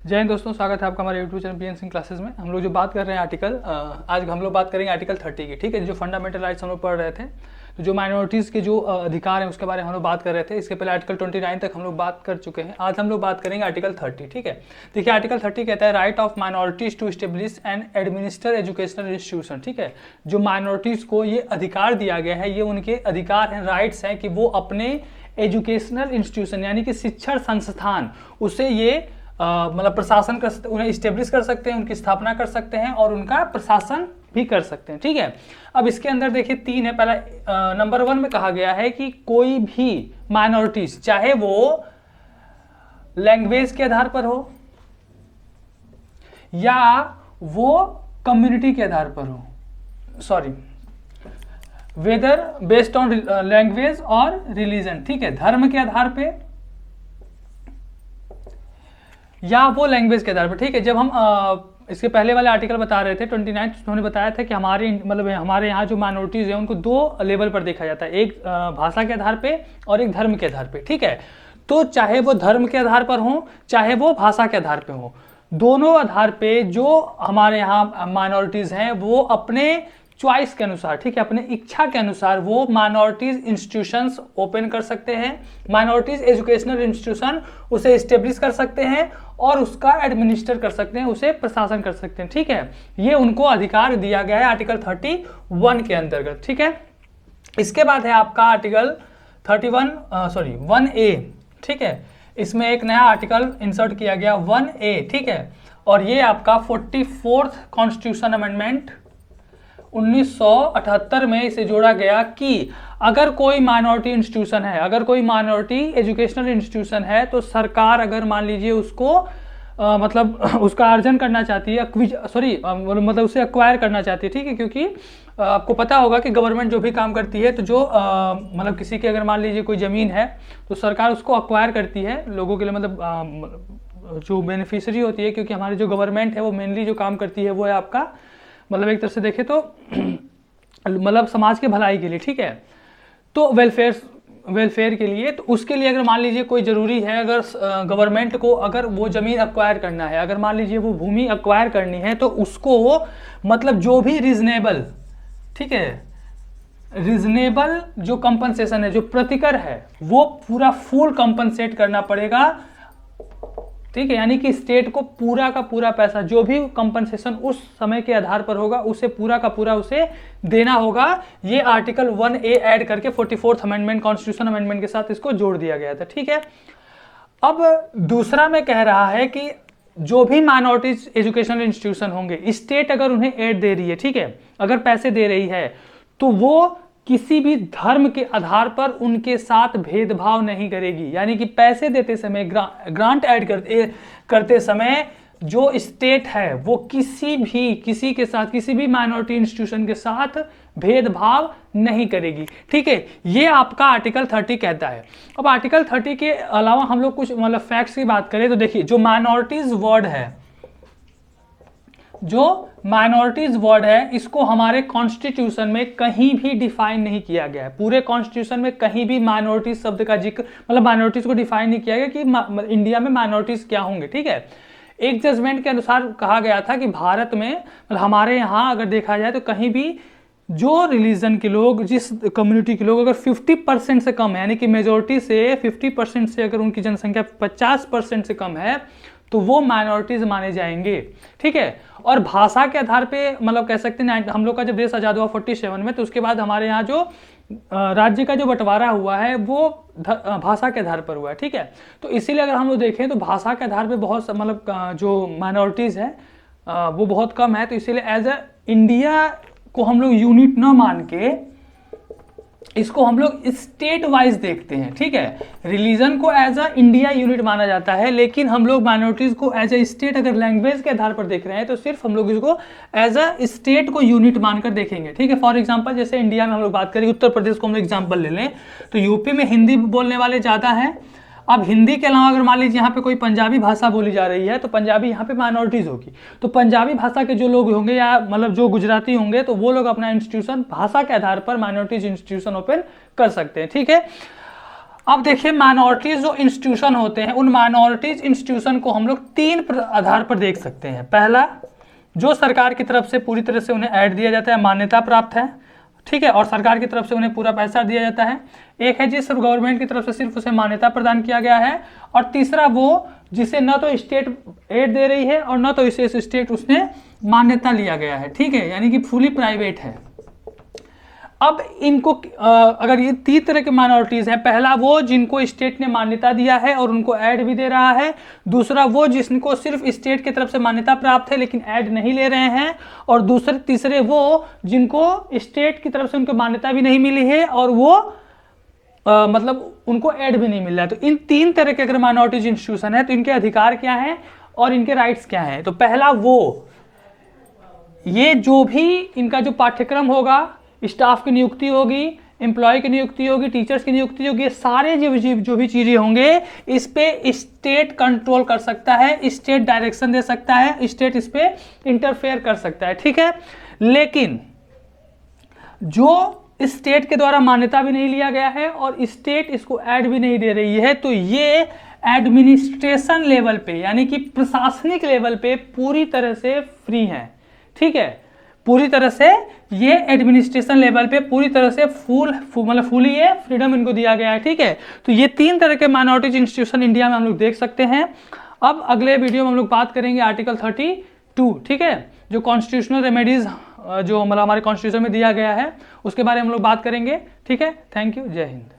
जय हिंद दोस्तों, स्वागत है आपका हमारे YouTube channel BN Singh classes में। हम लोग जो बात कर रहे हैं आज हम लोग बात करेंगे आर्टिकल 30 की। ठीक है, जो फंडामेंटल राइट्स हम लोग पढ़ रहे थे, तो जो माइनॉरिटीज़ के जो अधिकार हैं उसके बारे में हम लोग बात कर रहे थे। इसके पहले आर्टिकल 29 तक हम लोग बात कर चुके हैं। आज हम लोग बात करेंगे आर्टिकल 30। ठीक है, देखिए आर्टिकल 30 कहता है right of minorities to establish and administer educational institution. ठीक है, जो माइनॉरिटीज़ को ये अधिकार दिया गया है, ये उनके अधिकार हैं, राइट्स हैं कि वो अपने एजुकेशनल इंस्टीट्यूशन यानी कि शिक्षण संस्थान उसे ये मतलब प्रशासन कर सकते, उन्हें इस्टेब्लिश कर सकते हैं, उनकी स्थापना कर सकते हैं और उनका प्रशासन भी कर सकते हैं। ठीक है, अब इसके अंदर देखिए 3 है। पहला नंबर 1 में कहा गया है कि कोई भी माइनॉरिटीज, चाहे वो लैंग्वेज के आधार पर हो या वो कम्युनिटी के आधार पर हो, वेदर बेस्ड ऑन लैंग्वेज और रिलीजन। ठीक है, धर्म के आधार पे या वो लैंग्वेज के आधार पर। ठीक है, जब हम इसके पहले वाले आर्टिकल बता रहे थे 29, उन्होंने बताया था कि हमारे यहाँ जो माइनॉरिटीज़ हैं उनको 2 लेवल पर देखा जाता है, एक भाषा के आधार पे और एक धर्म के आधार पे। ठीक है, तो चाहे वो धर्म के आधार पर हो चाहे वो भाषा के आधार पे हो, दोनों आधार पे जो हमारे यहाँ माइनॉरिटीज़ हैं वो अपने चॉइस के अनुसार, ठीक है, अपने इच्छा के अनुसार वो माइनॉरिटीज इंस्टीट्यूशंस ओपन कर सकते हैं, माइनॉरिटीज एजुकेशनल इंस्टीट्यूशन उसे इस्टेब्लिश कर सकते हैं और उसका एडमिनिस्टर कर सकते हैं, उसे प्रशासन कर सकते हैं। ठीक है, ये उनको अधिकार दिया गया है आर्टिकल 31 के अंतर्गत। ठीक है, इसके बाद है आपका आर्टिकल 1A। ठीक है, इसमें एक नया आर्टिकल इंसर्ट किया गया 1A। ठीक है, और ये आपका 44th कॉन्स्टिट्यूशन अमेंडमेंट 1978 में इसे जोड़ा गया कि अगर कोई माइनॉरिटी इंस्टीट्यूशन है, अगर कोई माइनॉरिटी एजुकेशनल इंस्टीट्यूशन है, तो सरकार अगर मान लीजिए उसको मतलब उसका अर्जन करना चाहती है, मतलब उसे एक्वायर करना चाहती है। ठीक है, क्योंकि आपको पता होगा कि गवर्नमेंट जो भी काम करती है, तो जो मतलब किसी की अगर मान लीजिए कोई ज़मीन है तो सरकार उसको एक्वायर करती है लोगों के लिए, मतलब जो बेनिफिशियरी होती है, क्योंकि हमारी जो गवर्नमेंट है वो मेनली जो काम करती है वो है आपका, मतलब एक तरह से देखें तो मतलब समाज के भलाई के लिए। ठीक है, तो वेलफेयर के लिए, तो उसके लिए अगर मान लीजिए कोई ज़रूरी है, अगर गवर्नमेंट को अगर वो ज़मीन एक्वायर करना है, अगर मान लीजिए वो भूमि एक्वायर करनी है, तो उसको मतलब जो भी रीजनेबल, ठीक है, रीजनेबल जो कंपनसेशन है, जो प्रतिकर है, वो पूरा फुल कंपनसेट करना पड़ेगा। ठीक है, यानी कि स्टेट को पूरा का पूरा पैसा, जो भी कंपनसेशन उस समय के आधार पर होगा, उसे पूरा का पूरा उसे देना होगा। ये आर्टिकल 1A ऐड करके 44th अमेंडमेंट कॉन्स्टिट्यूशन अमेंडमेंट के साथ इसको जोड़ दिया गया था। ठीक है, अब दूसरा में कह रहा है कि जो भी माइनॉरिटीज एजुकेशनल इंस्टीट्यूशन होंगे, स्टेट अगर उन्हें एड दे रही है, ठीक है, अगर पैसे दे रही है, तो वो किसी भी धर्म के आधार पर उनके साथ भेदभाव नहीं करेगी। यानी कि पैसे देते समय, ग्रांट ऐड करते समय जो स्टेट है वो किसी के साथ, किसी भी माइनॉरिटी इंस्टीट्यूशन के साथ भेदभाव नहीं करेगी। ठीक है, ये आपका आर्टिकल 30 कहता है। अब आर्टिकल 30 के अलावा हम लोग कुछ मतलब फैक्ट्स की बात करें तो देखिए, जो माइनॉरिटीज वर्ड है, इसको हमारे कॉन्स्टिट्यूशन में कहीं भी डिफाइन नहीं किया गया है। पूरे कॉन्स्टिट्यूशन में कहीं भी माइनॉरिटीज शब्द का जिक्र, मतलब माइनॉरिटीज को डिफाइन नहीं किया गया कि इंडिया में माइनॉरिटीज क्या होंगे। ठीक है, एक जजमेंट के अनुसार कहा गया था कि भारत में, मतलब हमारे यहाँ अगर देखा जाए तो कहीं भी जो रिलीजन के लोग, जिस कम्युनिटी के लोग अगर 50% से कम है, यानी कि मेजोरिटी से 50% से अगर उनकी जनसंख्या 50% से कम है, तो वो माइनॉरिटीज माने जाएंगे। ठीक है, और भाषा के आधार पे मतलब कह सकते हैं, हम लोग का जब देश आज़ाद हुआ 47 में, तो उसके बाद हमारे यहाँ जो राज्य का जो बंटवारा हुआ है वो भाषा के आधार पर हुआ है। ठीक है, तो इसीलिए अगर हम लोग देखें तो भाषा के आधार पे बहुत मतलब जो माइनॉरिटीज़ है वो बहुत कम है। तो इसीलिए एज अ इंडिया को हम लोग यूनिट न मान के इसको हम लोग स्टेट वाइज देखते हैं। ठीक है, रिलीजन को एज अ इंडिया यूनिट माना जाता है, लेकिन हम लोग माइनॉरिटीज को एज अ स्टेट, अगर लैंग्वेज के आधार पर देख रहे हैं तो सिर्फ हम लोग इसको एज अ स्टेट को यूनिट मानकर देखेंगे। ठीक है, फॉर एग्जांपल जैसे इंडिया में हम लोग बात करें, उत्तर प्रदेश को हम लोग एग्जांपल ले लें, तो यूपी में हिंदी बोलने वाले ज़्यादा हैं। अब हिंदी के अलावा अगर मान लीजिए यहाँ पे कोई पंजाबी भाषा बोली जा रही है, तो पंजाबी यहाँ पे माइनॉरिटीज़ होगी, तो पंजाबी भाषा के जो लोग होंगे या मतलब जो गुजराती होंगे, तो वो लोग अपना इंस्टीट्यूशन भाषा के आधार पर माइनॉरिटीज इंस्टीट्यूशन ओपन कर सकते हैं। ठीक है, अब देखिए माइनॉरिटीज जो इंस्टीट्यूशन होते हैं, उन माइनॉरिटीज इंस्टीट्यूशन को हम लोग तीन आधार पर देख सकते हैं। पहला, जो सरकार की तरफ से पूरी तरह से उन्हें ऐड दिया जाता है, मान्यता प्राप्त है, ठीक है, और सरकार की तरफ से उन्हें पूरा पैसा दिया जाता है। एक है जिस गवर्नमेंट की तरफ से सिर्फ उसे मान्यता प्रदान किया गया है, और तीसरा वो जिसे न तो स्टेट एड दे रही है और न तो इसे स्टेट उसने मान्यता लिया गया है, ठीक है, यानी कि फुली प्राइवेट है। अब इनको अगर ये तीन तरह के माइनॉरिटीज हैं, पहला वो जिनको स्टेट ने मान्यता दिया है और उनको ऐड भी दे रहा है, दूसरा वो जिनको सिर्फ स्टेट की तरफ से मान्यता प्राप्त है लेकिन ऐड नहीं ले रहे हैं, और तीसरे वो जिनको स्टेट की तरफ से उनको मान्यता भी नहीं मिली है और वो मतलब उनको ऐड भी नहीं मिल रहा है। तो इन तीन तरह के अगर माइनॉरिटीज इंस्टीट्यूशन है तो इनके अधिकार क्या है और इनके राइट्स क्या है। तो पहला वो, ये जो भी इनका जो पाठ्यक्रम होगा, स्टाफ की नियुक्ति होगी, एम्प्लॉय की नियुक्ति होगी, टीचर्स की नियुक्ति होगी, ये सारे जो भी चीजें होंगे इस पे स्टेट कंट्रोल कर सकता है, स्टेट डायरेक्शन दे सकता है, स्टेट इस पे इंटरफेयर कर सकता है, ठीक है। लेकिन जो स्टेट के द्वारा मान्यता भी नहीं लिया गया है और स्टेट इसको ऐड भी नहीं दे रही है, तो ये एडमिनिस्ट्रेशन लेवल पे यानी कि प्रशासनिक लेवल पे पूरी तरह से फ्री है, ठीक है, पूरी तरह से ये एडमिनिस्ट्रेशन लेवल पे पूरी तरह से फुली ये फ्रीडम इनको दिया गया है, ठीक है। तो ये तीन तरह के माइनॉरिटीज इंस्टीट्यूशन इंडिया में हम लोग देख सकते हैं। अब अगले वीडियो में हम लोग बात करेंगे आर्टिकल 32, ठीक है, जो कॉन्स्टिट्यूशनल रेमेडीज जो मतलब हमारे कॉन्स्टिट्यूशन में दिया गया है उसके बारे में हम लोग बात करेंगे, ठीक है। थैंक यू, जय हिंद।